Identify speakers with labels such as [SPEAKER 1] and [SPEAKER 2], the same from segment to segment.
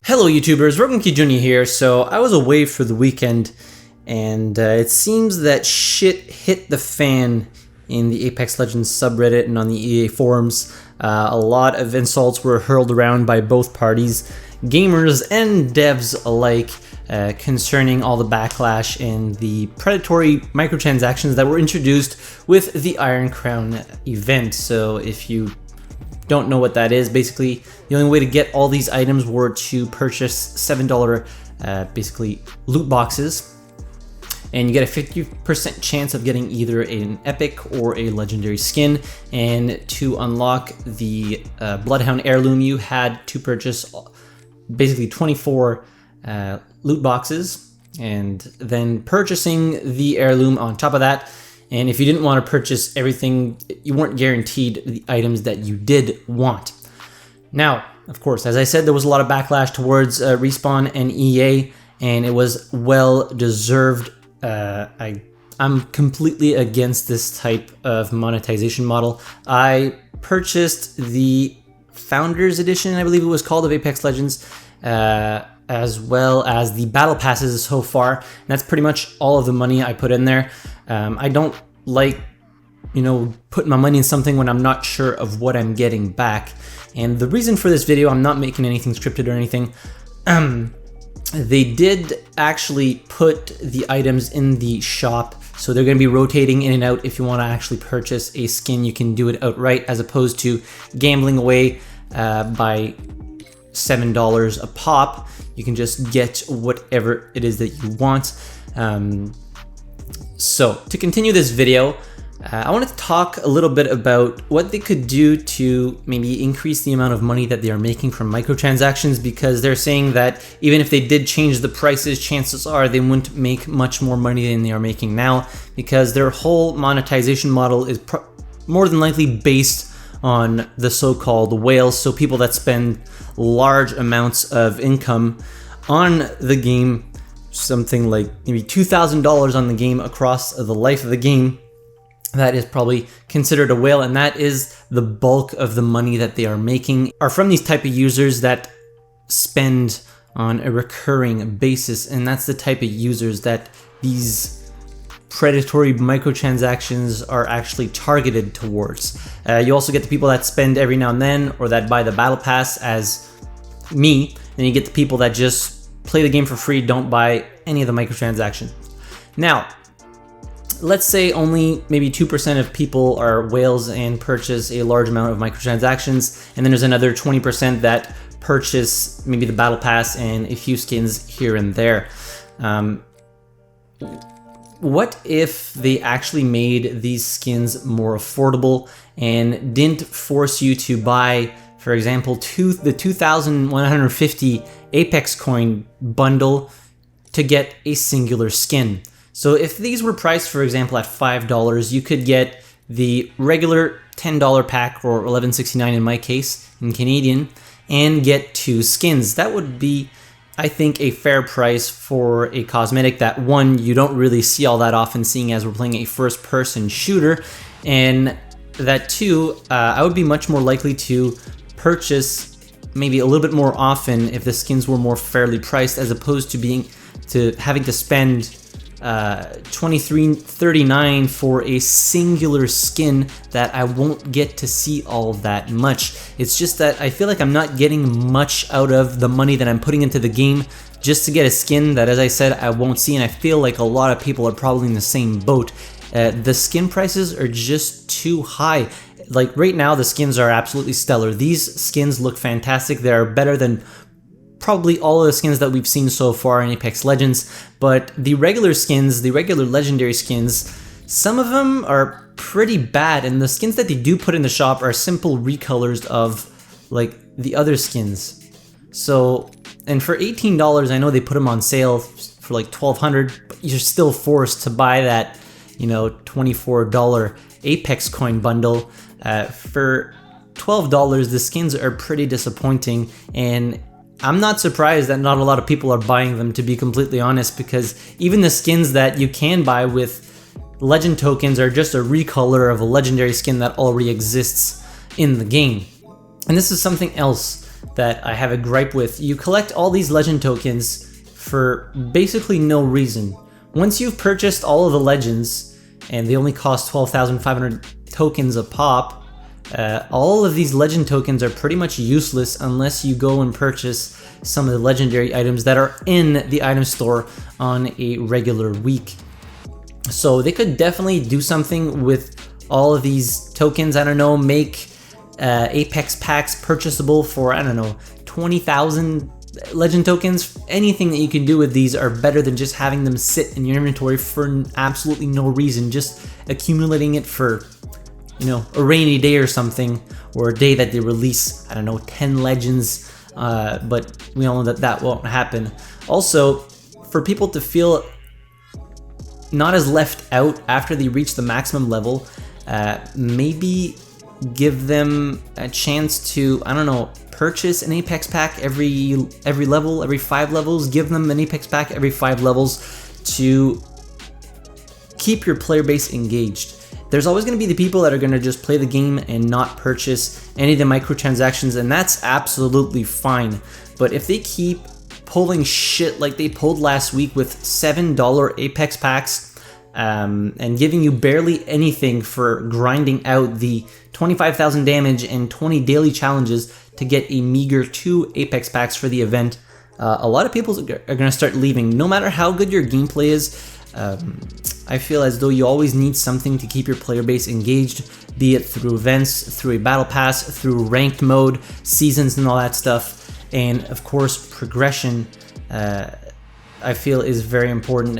[SPEAKER 1] Hello YouTubers, RogueMonkeyJr here. So I was away for the weekend and it seems that shit hit the fan in the Apex Legends subreddit and on the EA forums. A lot of insults were hurled around by both parties, gamers and devs alike, concerning all the backlash and the predatory microtransactions that were introduced with the Iron Crown event. So if you don't know what that is, basically the only way to get all these items were to purchase $7 basically loot boxes, and you get a 50% chance of getting either an epic or a legendary skin. And to unlock the Bloodhound heirloom, you had to purchase basically 24 loot boxes, and then purchasing the heirloom on top of that. And if you didn't want to purchase everything, you weren't guaranteed the items that you did want. Now, of course, as I said, there was a lot of backlash towards REAspawn and EA, and it was well deserved. I'm completely against this type of monetization model. I purchased the Founders Edition, I believe it was called, of Apex Legends, as well as the battle passes so far. And that's pretty much all of the money I put in there. I don't like, putting my money in something when I'm not sure of what I'm getting back. And the reason for this video, I'm not making anything scripted or anything. They did actually put the items in the shop, so they're going to be rotating in and out. If you want to actually purchase a skin, you can do it outright, as opposed to gambling away by $7 a pop. You can just get whatever it is that you want. So to continue this video, I wanted to talk a little bit about what they could do to maybe increase the amount of money that they are making from microtransactions, because they're saying that even if they did change the prices, chances are they wouldn't make much more money than they are making now, because their whole monetization model is more than likely based on the so-called whales, so people that spend large amounts of income on the game, something like maybe $2,000 on the game across the life of the game. That is probably considered a whale, and that is the bulk of the money that they are making are from these type of users that spend on a recurring basis, and that's the type of users that these predatory microtransactions are actually targeted towards. You also get the people that spend every now and then, or that buy the battle pass, as me, and you get the people that just play the game for free, don't buy any of the microtransactions. Now, let's say only maybe 2% of people are whales and purchase a large amount of microtransactions, and then there's another 20% that purchase maybe the battle pass and a few skins here and there. What if they actually made these skins more affordable and didn't force you to buy, for example, the 2,150 Apex coin bundle to get a singular skin? So if these were priced, for example, at $5, you could get the regular $10 pack, or $11.69 in my case, in Canadian, and get 2 skins. That would be, I think, a fair price for a cosmetic that, one, you don't really see all that often, seeing as we're playing a first-person shooter, and that, two, I would be much more likely to purchase maybe a little bit more often if the skins were more fairly priced, as opposed to having to spend $23.39 for a singular skin that I won't get to see all that much. It's just that I feel like I'm not getting much out of the money that I'm putting into the game just to get a skin that, as I said, I won't see, and I feel like a lot of people are probably in the same boat. The skin prices are just too high. Like right now, the skins are absolutely stellar. These skins look fantastic. They are better than probably all of the skins that we've seen so far in Apex Legends, but the regular skins, the regular legendary skins, some of them are pretty bad, and the skins that they do put in the shop are simple recolors of like the other skins. So, and for $18, I know they put them on sale for like $1,200, but you're still forced to buy that, $24 Apex coin bundle. For $12, the skins are pretty disappointing, and I'm not surprised that not a lot of people are buying them, to be completely honest, because even the skins that you can buy with legend tokens are just a recolor of a legendary skin that already exists in the game. And this is something else that I have a gripe with. You collect all these legend tokens for basically no reason. Once you've purchased all of the legends, and they only cost 12,500 tokens a pop, all of these legend tokens are pretty much useless unless you go and purchase some of the legendary items that are in the item store on a regular week. So they could definitely do something with all of these tokens. I don't know, make Apex packs purchasable for, I don't know, 20,000 legend tokens. Anything that you can do with these are better than just having them sit in your inventory for absolutely no reason, just accumulating it for, you know, a rainy day or something, or a day that they release, I don't know, 10 legends, but we all know that that won't happen. Also, for people to feel not as left out after they reach the maximum level, maybe give them a chance to, I don't know, purchase an Apex pack every level, every 5 levels. Give them an Apex pack every 5 levels to keep your player base engaged. There's always going to be the people that are going to just play the game and not purchase any of the microtransactions, and that's absolutely fine. But if they keep pulling shit like they pulled last week with $7 Apex packs, and giving you barely anything for grinding out the 25,000 damage and 20 daily challenges to get a meager 2 Apex packs for the event, a lot of people are going to start leaving. No matter how good your gameplay is, I feel as though you always need something to keep your player base engaged, be it through events, through a battle pass, through ranked mode, seasons and all that stuff. And of course, progression, I feel, is very important.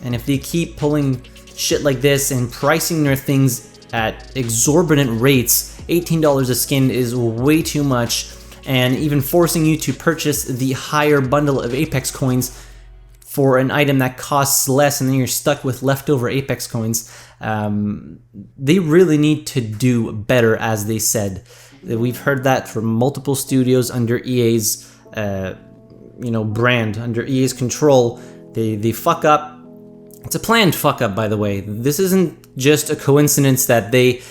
[SPEAKER 1] And if they keep pulling shit like this and pricing their things at exorbitant rates, $18 a skin is way too much, and even forcing you to purchase the higher bundle of Apex coins for an item that costs less, and then you're stuck with leftover Apex coins. They really need to do better, as they said. We've heard that from multiple studios under EA's brand, under EA's control. They fuck up. It's a planned fuck up, by the way. This isn't just a coincidence that they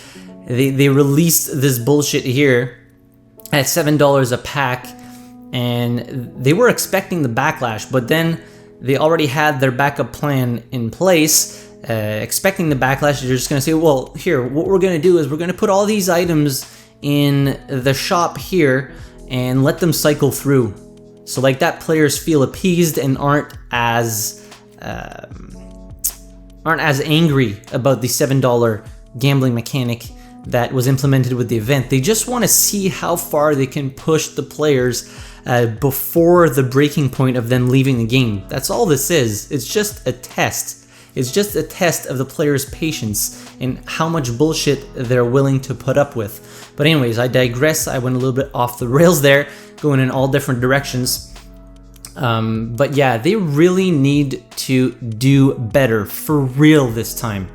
[SPEAKER 1] released this bullshit here at $7 a pack, and they were expecting the backlash, but then they already had their backup plan in place, expecting the backlash. They're just going to say, well, here, what we're going to do is we're going to put all these items in the shop here and let them cycle through. So like that, players feel appeased and aren't as angry about the $7 gambling mechanic that was implemented with the event. They just want to see how far they can push the players before the breaking point of them leaving the game. That's all this is. It's just a test. It's just a test of the players' patience and how much bullshit they're willing to put up with. But anyways, I digress. I went a little bit off the rails there, going in all different directions. But yeah, they really need to do better for real this time.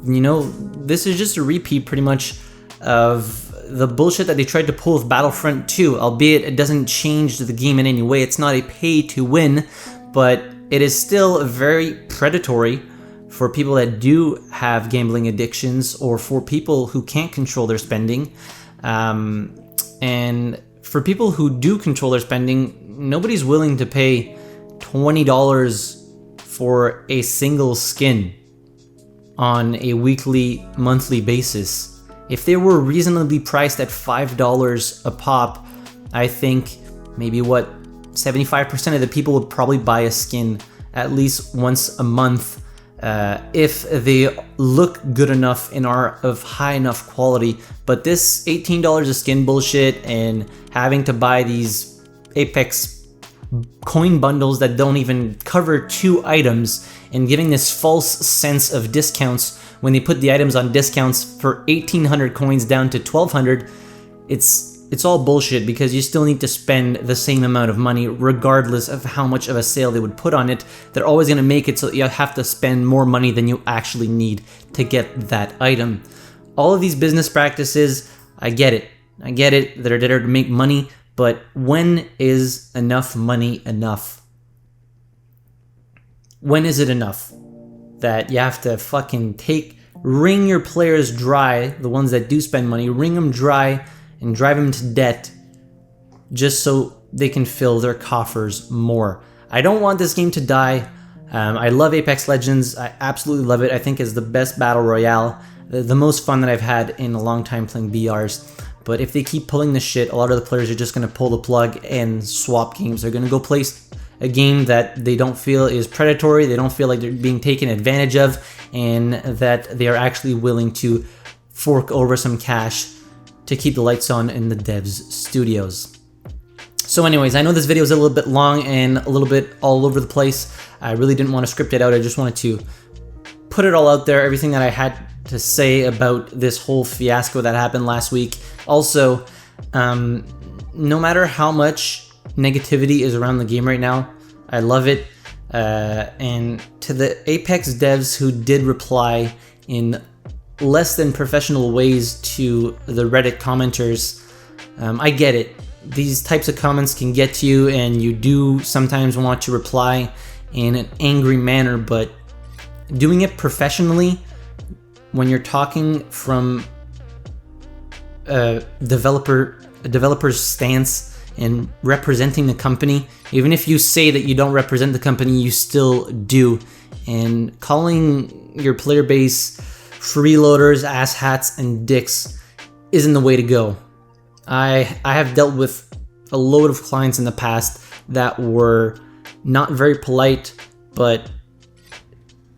[SPEAKER 1] You know, this is just a repeat pretty much of the bullshit that they tried to pull with Battlefront 2, albeit it doesn't change the game in any way. It's not a pay to win, but it is still very predatory for people that do have gambling addictions, or for people who can't control their spending. And for people who do control their spending, nobody's willing to pay $20 for a single skin on a weekly, monthly basis. If they were reasonably priced at $5 a pop, I think maybe 75% of the people would probably buy a skin at least once a month, if they look good enough and are of high enough quality. But this $18 a skin bullshit and having to buy these Apex coin bundles that don't even cover 2 items, and giving this false sense of discounts when they put the items on discounts for 1,800 coins down to 1,200, it's all bullshit, because you still need to spend the same amount of money regardless of how much of a sale they would put on it. They're always going to make it so you have to spend more money than you actually need to get that item. All of these business practices, I get it. They're there to make money, but when is enough money enough? When is it enough that you have to fucking wring your players dry, the ones that do spend money, wring them dry and drive them to debt just so they can fill their coffers more. I don't want this game to die. I love Apex Legends. I absolutely love it. I think it's the best battle royale, the most fun that I've had in a long time playing BRs. But if they keep pulling this shit, a lot of the players are just going to pull the plug and swap games. They're going to go play a game that they don't feel is predatory, they don't feel like they're being taken advantage of, and that they are actually willing to fork over some cash to keep the lights on in the devs' studios. So anyways, I know this video is a little bit long and a little bit all over the place. I really didn't want to script it out. I just wanted to put it all out there, everything that I had to say about this whole fiasco that happened last week. Also, no matter how much negativity is around the game right now, I love it. And to the Apex devs who did reply in less than professional ways to the Reddit commenters, I get it. These types of comments can get to you, and you do sometimes want to reply in an angry manner, but doing it professionally when you're talking from a developer's stance and representing the company, even if you say that you don't represent the company, you still do. And calling your player base freeloaders, asshats, and dicks isn't the way to go. I have dealt with a load of clients in the past that were not very polite, but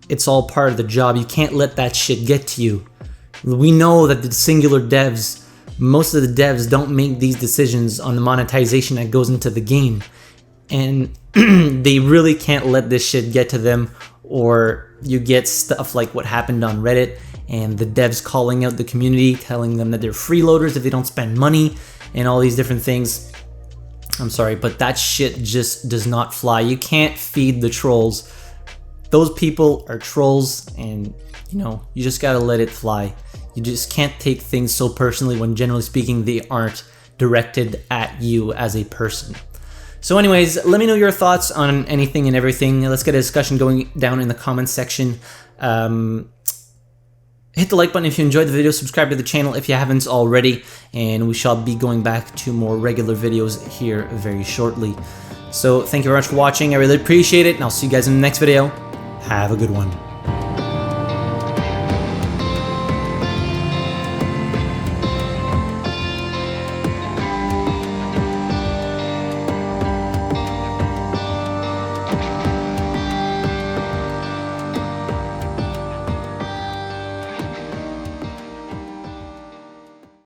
[SPEAKER 1] it's all part of the job. You can't let that shit get to you. We know that the singular devs, most of the devs don't make these decisions on the monetization that goes into the game. And they really can't let this shit get to them, or you get stuff like what happened on Reddit and the devs calling out the community, telling them that they're freeloaders if they don't spend money and all these different things. I'm sorry, but that shit just does not fly. You can't feed the trolls. Those people are trolls, and you know, you just gotta let it fly. You just can't take things so personally when generally speaking they aren't directed at you as a person. So anyways, let me know your thoughts on anything and everything. Let's get a discussion going down in the comments section. Hit the like button if you enjoyed the video, subscribe to the channel if you haven't already, and we shall be going back to more regular videos here very shortly. So thank you very much for watching, I really appreciate it, and I'll see you guys in the next video. Have a good one.